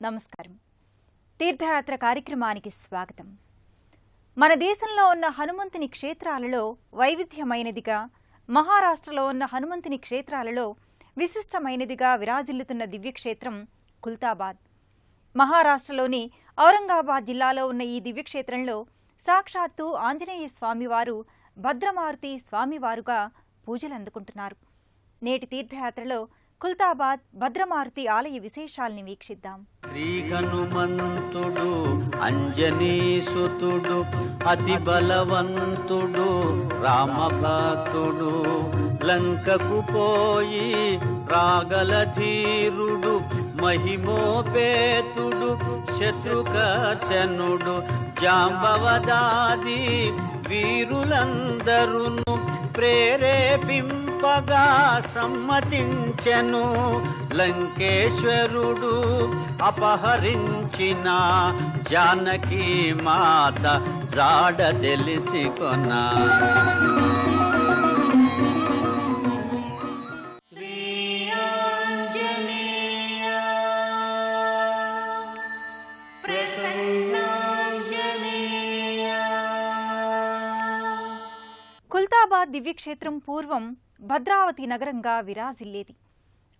నమస్కారం. తీర్థయాత్ర కార్యక్రమానికి స్వాగతం. మన దేశంలో ఉన్న హనుమంతుని క్షేత్రాలలో వైవిధ్యమైనదిగా, మహారాష్ట్రలో ఉన్న హనుమంతుని క్షేత్రాలలో విశిష్టమైనదిగా విరాజిల్లుతున్న దివ్యక్షేత్రం ఖుల్తాబాద్. మహారాష్ట్రలోని ఔరంగాబాద్ జిల్లాలో ఉన్న ఈ దివ్యక్షేత్రంలో సాక్షాత్తు ఆంజనేయ స్వామివారు భద్రమారుతి స్వామివారుగా పూజలు అందుకుంటున్నారు. నేటి తీర్థయాత్రలో ఖుల్తాబాద్ భద్రమారుతి ఆలయ విశేషాల్ని వీక్షిద్దాం. శ్రీ హనుమంతుడు అంజనీసుతుడు అతి బలవంతుడు రామభక్తుడు లంకకు పోయి రాగల ధీరుడు మహిమోపేతుడు శత్రుకర్షణుడు జాంబవదాది వీరులందరును ప్రేరేపింపగా సమ్మతించెను. లంకేశ్వరుడు అపహరించిన జానకి మాత జాడ తెలిసి కొన్నా. ఖుల్తాబాద్ దివ్యక్షేత్రం పూర్వం భద్రావతి నగరంగా విరాజిల్లేది.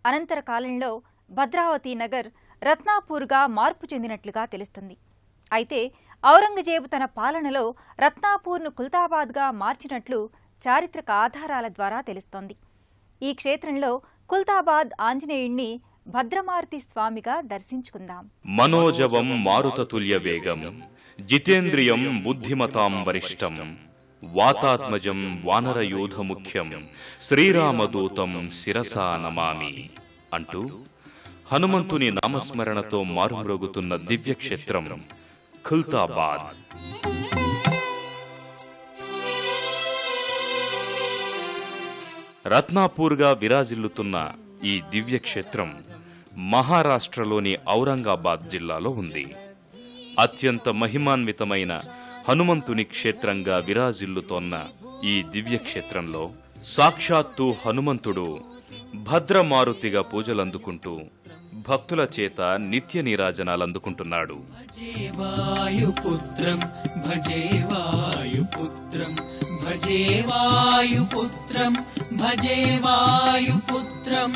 అనంతర కాలంలో భద్రావతి నగర్ రత్నాపూర్గా మార్పు చెందినట్లుగా తెలుస్తుంది. అయితే ఔరంగజేబు తన పాలనలో రత్నాపూర్ను ఖుల్తాబాద్గా మార్చినట్లు చారిత్రక ఆధారాల ద్వారా తెలుస్తోంది. ఈ క్షేత్రంలో ఖుల్తాబాద్ ఆంజనేయుణ్ణి భద్రమారుతి స్వామిగా దర్శించుకుందాం. మనోజవం మారుతతుల్య వేగం జితేంద్రియం బుద్ధిమతాం వరిష్టం వాతాత్మజం వానరయూధ ముఖ్యం శ్రీరామదూతం శిరసా నమామి అంటూ హనుమంతుని నామస్మరణతో మారుమ్రోగుతున్న దివ్యక్షేత్రం ఖుల్తాబాద్. రత్నాపూర్గా విరాజిల్లుతున్న ఈ దివ్యక్షేత్రం మహారాష్ట్రలోని ఔరంగాబాద్ జిల్లాలో ఉంది. అత్యంత మహిమాన్వితమైన హనుమంతుని క్షేత్రంగా విరాజిల్లుతోన్న ఈ దివ్యక్షేత్రంలో సాక్షాత్తు హనుమంతుడు భద్రమారుతిగా పూజలందుకుంటూ భక్తుల చేత నిత్య నీరాజనాలందుకుంటున్నాడు. భజే వాయుపుత్రం భజే వాయుపుత్రం భజే వాయుపుత్రం భజే వాయుపుత్రం.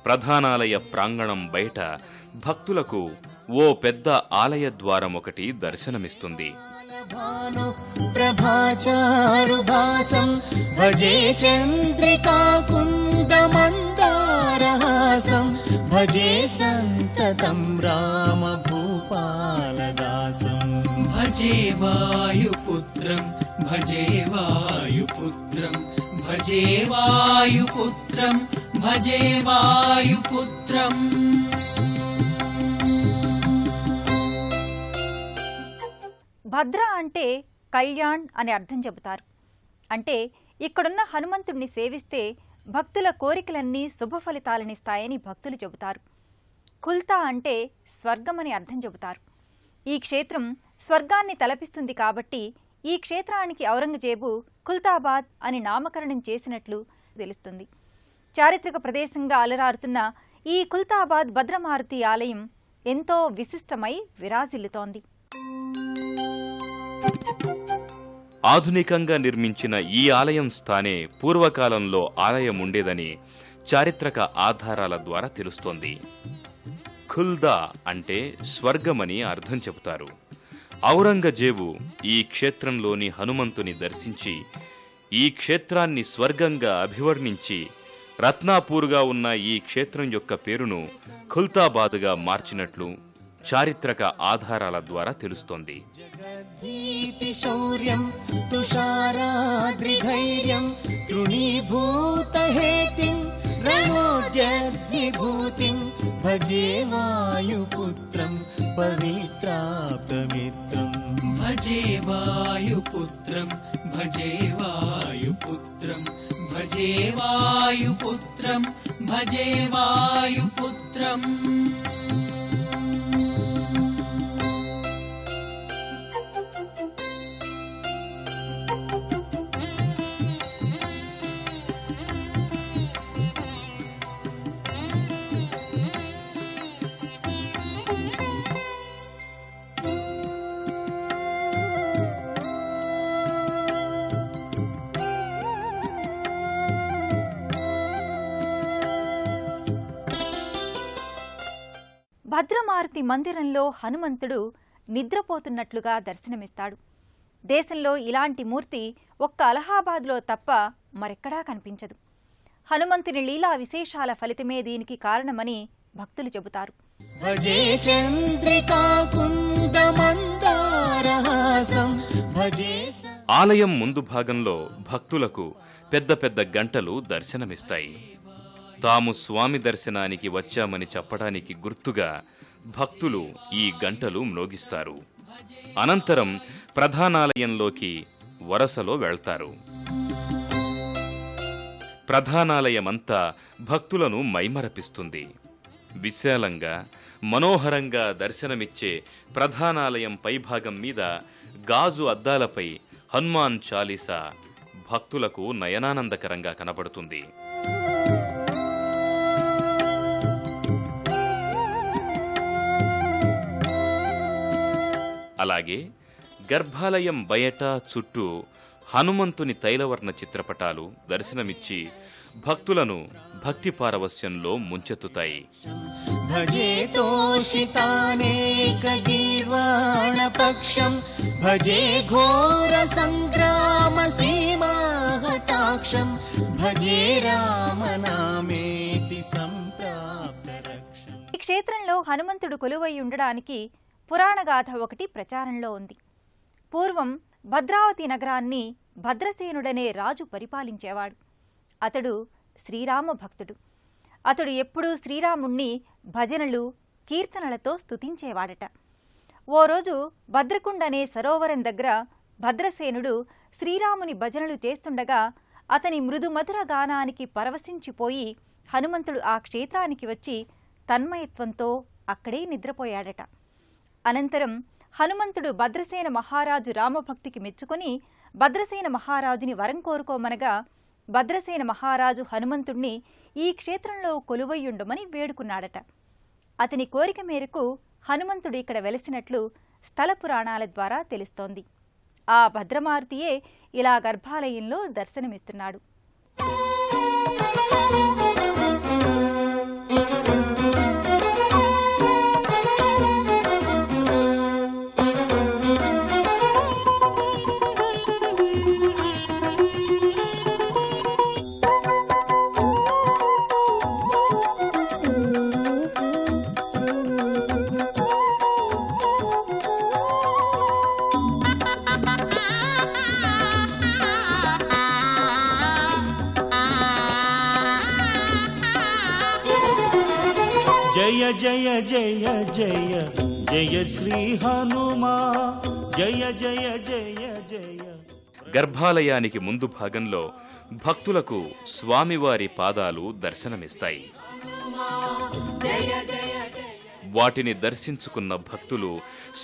ప్రధానాలయ ప్రాంగణం బయట భక్తులకు ఓ పెద్ద ఆలయ ద్వారం ఒకటి దర్శనమిస్తుంది. ప్రభాచారుభాసం భజే చంద్రికాకుందమందారహాసం భజే సంతతం రామ భూపాలదాసం. భజే వాయుపుత్రం భజే వాయుపుత్రం భజే వాయుపుత్రం భజే వాయుపుత్రం. భద్ర అంటే కళ్యాణ్ అని అర్థం చెబుతారు. అంటే ఇక్కడున్న హనుమంతుడిని సేవిస్తే భక్తుల కోరికలన్నీ శుభ ఫలితాలనిస్తాయని భక్తులు చెబుతారు. ఖుల్తా అంటే స్వర్గమని అర్థం చెబుతారు. ఈ క్షేత్రం స్వర్గాన్ని తలపిస్తుంది కాబట్టి ఈ క్షేత్రానికి ఔరంగజేబు ఖుల్తాబాద్ అని నామకరణం చేసినట్లు తెలుస్తుంది. చారిత్రక ప్రదేశంగా అలరారుతున్న ఈ ఖుల్తాబాద్ భద్రమారుతి ఆలయం ఎంతో విశిష్టమై విరాజిల్లుతోంది. ఆధునికంగా నిర్మించిన ఈ ఆలయం స్థానే పూర్వకాలంలో ఆలయం ఉండేదని చారిత్రక ఆధారాల ద్వారా తెలుస్తోంది. ఖుల్దా అంటే స్వర్గమని అర్థం చెబుతారు. ఔరంగజేబు ఈ క్షేత్రంలోని హనుమంతుని దర్శించి ఈ క్షేత్రాన్ని స్వర్గంగా అభివర్ణించి రత్నాపూర్గా ఉన్న ఈ క్షేత్రం యొక్క పేరును ఖుల్తాబాద్గా మార్చినట్లు చారిత్రక ఆధారాల ద్వారా తెలుస్తోంది. శౌర్యం తుషారాద్రిధైర్యం తృణీభూత హేతిం రణోద్యద్విభూతిం భజే వాయుపుత్రం పవిత్రాప్తమిత్రం భజే వాయుపుత్రం భజే వాయుపుత్రం భజే వాయుపుత్రం భజే వాయుపుత్రం. భద్రమారుతి మందిరంలో హనుమంతుడు నిద్రపోతున్నట్లుగా దర్శనమిస్తాడు. దేశంలో ఇలాంటి మూర్తి ఒక్క అలహాబాద్లో తప్ప మరెక్కడా కనిపించదు. హనుమంతుని లీలా విశేషాల ఫలితమే దీనికి కారణమని భక్తులు చెబుతారు. భజే చంద్రికాకుందమందారహాసం భజే ఆలయం ముందు భాగంలో భక్తులకు పెద్ద పెద్ద గంటలు దర్శనమిస్తాయి. తాము స్వామి దర్శనానికి వచ్చామని చెప్పడానికి గుర్తుగా భక్తులు ఈ గంటలు మ్రోగిస్తారు. అనంతరం ప్రధానాలయంలోకి వరసలో వెళ్తారు. ప్రధానాలయమంతా భక్తులను మైమరపిస్తుంది. విశాలంగా మనోహరంగా దర్శనమిచ్చే ప్రధానాలయం పైభాగం మీద గాజు అద్దాలపై హనుమాన్ చాలీసా భక్తులకు నయనానందకరంగా కనబడుతుంది. అలాగే గర్భాలయం బయట చుట్టూ హనుమంతుని తైలవర్ణ చిత్రపటాలు దర్శనమిచ్చి భక్తులను భక్తి పారవస్యంలో ముంచెత్తుతాయి. భజే తోషితానేక గీర్వాణపక్షం భజే ఘోర సంగ్రామ సీమాహతాక్షం భజే రామనామేతి సంప్రాప్త రక్షం. ఈ క్షేత్రంలో హనుమంతుడు కొలువై ఉండడానికి పురాణగాథ ఒకటి ప్రచారంలో ఉంది. పూర్వం భద్రావతి నగరాన్ని భద్రసేనుడనే రాజు పరిపాలించేవాడు. అతడు శ్రీరామ భక్తుడు. అతడు ఎప్పుడూ శ్రీరాముణ్ణి భజనలు కీర్తనలతో స్తుతించేవాడట. ఓ రోజు భద్రకుండ అనే సరోవరం దగ్గర భద్రసేనుడు శ్రీరాముని భజనలు చేస్తుండగా అతని మృదుమధుర గానానికి పరవశించిపోయి హనుమంతుడు ఆ క్షేత్రానికి వచ్చి తన్మయత్వంతో అక్కడే నిద్రపోయాడట. అనంతరం హనుమంతుడు భద్రసేన మహారాజు రామభక్తికి మెచ్చుకొని భద్రసేన మహారాజుని వరం కోరుకోమనగా భద్రసేన మహారాజు హనుమంతుణ్ణి ఈ క్షేత్రంలో కొలువయ్యుండమని వేడుకున్నాడట. అతని కోరిక మేరకు హనుమంతుడు ఇక్కడ వెలసినట్లు స్థల పురాణాల ద్వారా తెలుస్తోంది. ఆ భద్రమారుతియే ఇలా గర్భాలయంలో దర్శనమిస్తున్నాడు. జయ జయ జయ జయ జయ శ్రీ హనుమా జయ జయ జయ జయ. గర్భాలయానికి ముందు భాగంలో భక్తులకు స్వామివారి పాదాలు దర్శనమిస్తాయి. వాటిని దర్శించుకున్న భక్తులు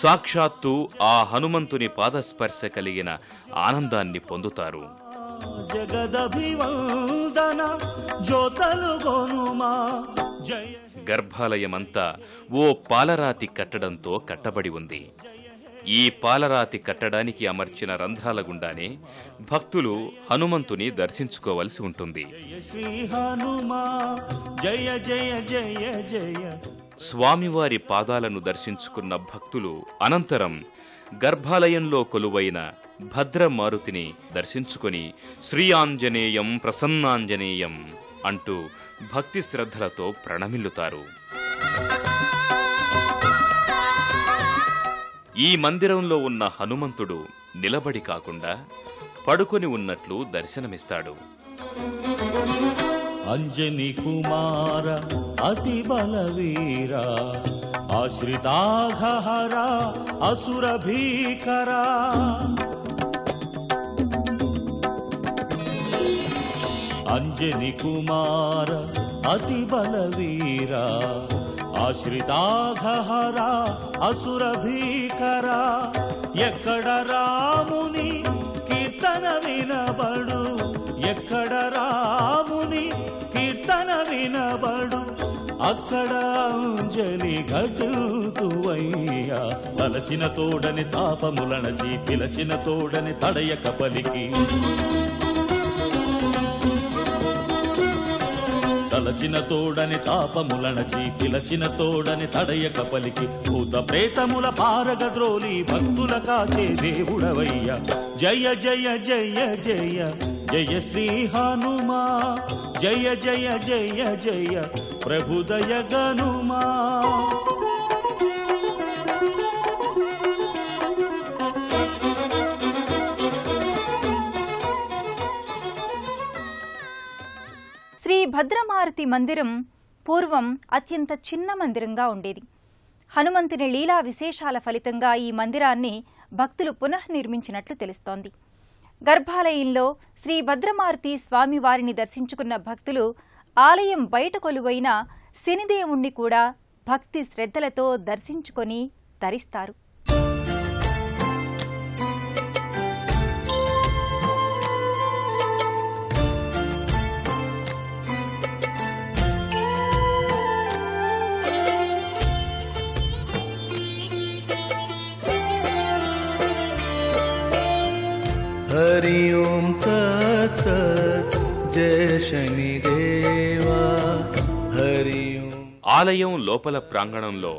సాక్షాత్తు ఆ హనుమంతుని పాదస్పర్శ కలిగిన ఆనందాన్ని పొందుతారు. జగదభివందన జ్యోతలు గోనుమా జయ. గర్భాలయమంతా ఓ పాలరాతి కట్టడంతో కట్టబడి ఉంది. ఈ పాలరాతి కట్టడానికి అమర్చిన రంధ్రాల గుండానే భక్తులు హనుమంతుని దర్శించుకోవలసి ఉంటుంది. జయ శ్రీ హనుమా జయ జయ జయ జయ. స్వామివారి పాదాలను దర్శించుకున్న భక్తులు అనంతరం గర్భాలయంలో కొలువైన భద్రమారుతిని దర్శించుకొని శ్రీ ఆంజనేయం ప్రసన్నాంజనేయం అంటూ భక్తి శ్రద్ధలతో ప్రణమిల్లుతారు. ఈ మందిరంలో ఉన్న హనుమంతుడు నిలబడి కాకుండా పడుకొని ఉన్నట్లు దర్శనమిస్తాడు. అంజని కుమార అతి బలవీర ఆశ్రితాఘహర అసుర భీకర అంజని కుమార అతి బలవీర ఆశ్రితాఘహర అసుర భీకర ఎక్కడ రాముని కీర్తన వినబడు ఎక్కడ రాముని కీర్తన వినబడు అక్కడ అంజలి ఘటుతువయ్యా తలచిన తోడని తాపములనచి పిలచిన తోడని తడయక పలికి తలచిన తోడని తాపములనచి పిలచిన తోడని తడయక పలికి భూత ప్రేతముల పారగద్రోలి భక్తుల కాచే దేవుడవయ్య జయ జయ జయ జయ జయ శ్రీ హనుమా జయ జయ జయ జయ ప్రభుదయ గనుమా శ్రీ భద్రమారుతి మందిరం పూర్వం అత్యంత చిన్న మందిరంగా ఉండేది. హనుమంతుని లీలా విశేషాల ఫలితంగా ఈ మందిరాన్ని భక్తులు పునఃనిర్మించినట్లు తెలుస్తోంది. గర్భాలయంలో శ్రీ భద్రమారుతి స్వామివారిని దర్శించుకున్న భక్తులు ఆలయం బయట కొలువైన శనిదేవుణ్ణి కూడా భక్తి శ్రద్ధలతో దర్శించుకొని తరిస్తారు. हरि ओम तत्सत् जय शनिदेवा हरि ओम. ఆలయం లోపల ప్రాంగణంలో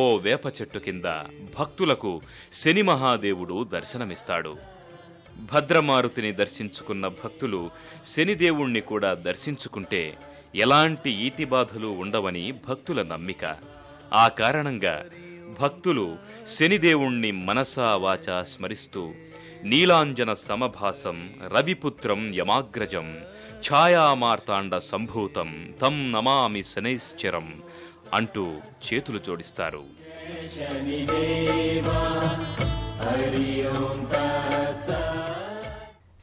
ఓ వేప చెట్టు కింద భక్తులకు శని మహాదేవుడు దర్శనమిస్తాడు. భద్రమారుతిని దర్శించుకున్న భక్తులు శనిదేవుణ్ణి కూడా దర్శించుకుంటే ఎలాంటి ఈతిబాధలు ఉండవని భక్తుల నమ్మిక. ఆ కారణంగా భక్తులు శనిదేవుణ్ణి మనసా వాచా స్మరిస్తూ నీలాంజన సమభాసం రవిపుత్రం యమాగ్రజం ఛాయామార్తాండ సంభూతం తం నమామి శనైశ్చరం అంటూ చేతులు జోడిస్తారు.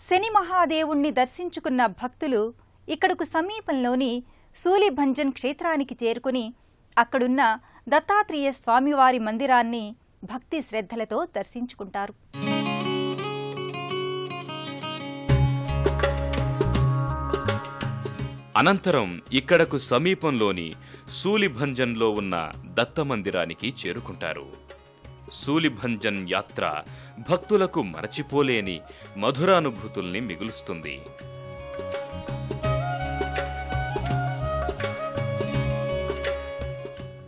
శని మహాదేవుణ్ణి దర్శించుకున్న భక్తులు ఇక్కడకు సమీపంలోని శూలిభంజన్ క్షేత్రానికి చేరుకుని అక్కడున్న దత్తాత్రేయ స్వామివారి మందిరాన్ని భక్తి శ్రద్ధలతో దర్శించుకుంటారు. అనంతరం ఇక్కడకు సమీపంలోని శూలిభంజన్లో ఉన్న దత్తమందిరానికి చేరుకుంటారు. శూలిభంజన్ యాత్ర భక్తులకు మరచిపోలేని మధురానుభూతుల్ని మిగులుస్తుంది.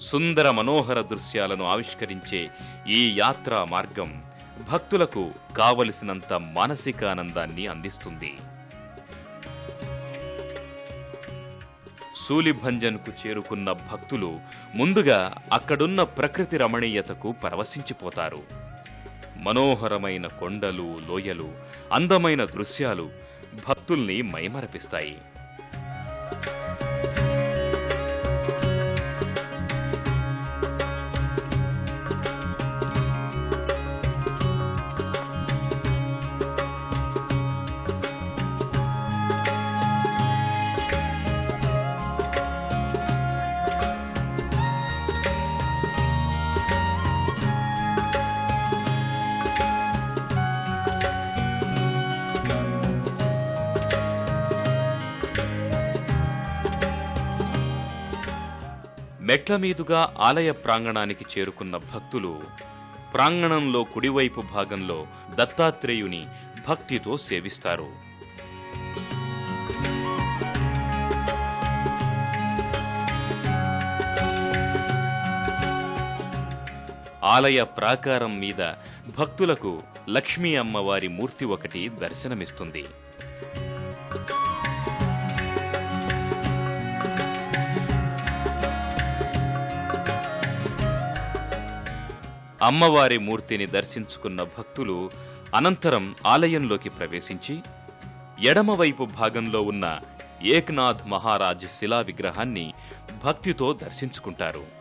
సుందర మనోహర దృశ్యాలను ఆవిష్కరించే ఈ యాత్రా మార్గం భక్తులకు కావలసినంత మానసికానందాన్ని అందిస్తుంది. శూలిభంజన్కు చేరుకున్న భక్తులు ముందుగా అక్కడున్న ప్రకృతి రమణీయతకు పరవశించిపోతారు. మనోహరమైన కొండలు, లోయలు, అందమైన దృశ్యాలు భక్తుల్ని మైమరపిస్తాయి. మెట్ల మీదుగా ఆలయ ప్రాంగణానికి చేరుకున్న భక్తులు ప్రాంగణంలో కుడివైపు భాగంలో దత్తాత్రేయుని భక్తితో సేవిస్తారు. ఆలయ ప్రాకారం మీద భక్తులకు లక్ష్మీ అమ్మవారి మూర్తి ఒకటి దర్శనమిస్తుంది. అమ్మవారి మూర్తిని దర్శించుకున్న భక్తులు అనంతరం ఆలయంలోకి ప్రవేశించి ఎడమవైపు భాగంలో ఉన్న ఏక్నాథ్ మహారాజ్ శిలా విగ్రహాన్ని భక్తితో దర్శించుకుంటారు.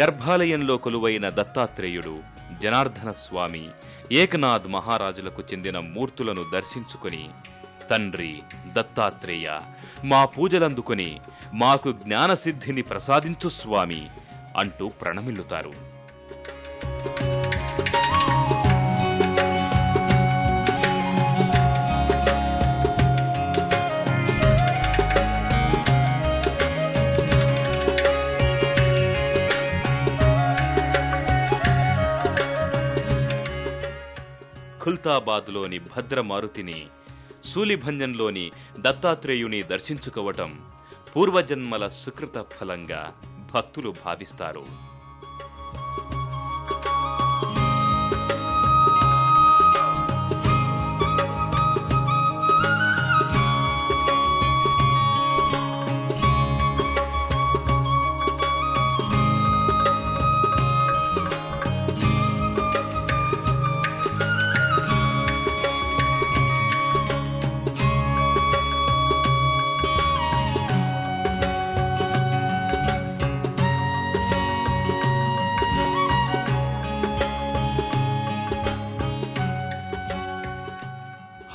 గర్భాలయంలో కొలువైన దత్తాత్రేయుడు, జనార్దన స్వామి, ఏకనాథ్ మహారాజులకు చెందిన మూర్తులను దర్శించుకుని, తండ్రి దత్తాత్రేయ, మా పూజలందుకుని మాకు జ్ఞానసిద్ధిని ప్రసాదించు స్వామి అంటూ ప్రణమిల్లుతారు. ఖుల్తాబాద్లోని భద్రమారుతిని, శూలిభంజన్లోని దత్తాత్రేయుని దర్శించుకోవటం పూర్వజన్మల సుకృత ఫలంగా భక్తులు భావిస్తారు.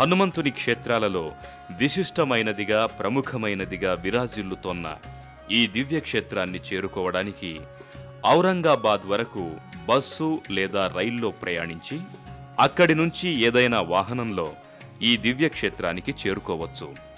హనుమంతుని క్షేత్రాలలో విశిష్టమైనదిగా, ప్రముఖమైనదిగా విరాజిల్లుతోన్న ఈ దివ్యక్షేత్రాన్ని చేరుకోవడానికి ఔరంగాబాద్ వరకు బస్సు లేదా రైల్లో ప్రయాణించి అక్కడి నుంచి ఏదైనా వాహనంలో ఈ దివ్యక్షేత్రానికి చేరుకోవచ్చు.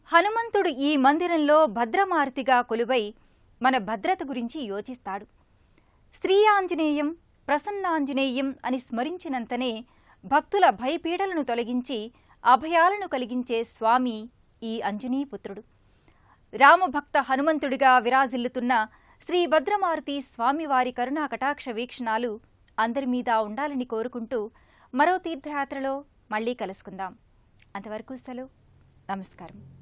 హనుమంతుడు ఈ మందిరంలో భద్రమారుతిగా కొలువై మన భద్రత గురించి యోచిస్తాడు. శ్రీ ఆంజనేయం, ప్రసన్నాంజనేయం అని స్మరించినంతనే భక్తుల భయపీడలను తొలగించి అభయాలను కలిగించే స్వామి ఈ అంజనీపుత్రుడు. రామభక్త హనుమంతుడిగా విరాజిల్లుతున్న శ్రీ భద్రమారుతి స్వామివారి కరుణా కటాక్ష వీక్షణాలు అందరి మీద ఉండాలని కోరుకుంటూ మరో తీర్థయాత్రలో మళ్లీ కలుసుకుందాం. అంతవరకు సెలవు. నమస్కారం.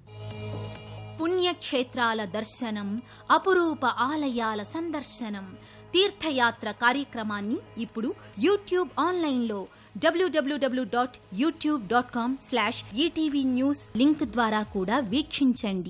పుణ్యక్షేత్రాల దర్శనం, అపురూప ఆలయాల సందర్శనం, తీర్థయాత్ర కార్యక్రమాన్ని ఇప్పుడు యూట్యూబ్ ఆన్లైన్లో www.youtube.com/ETV News లింక్ ద్వారా కూడా వీక్షించండి.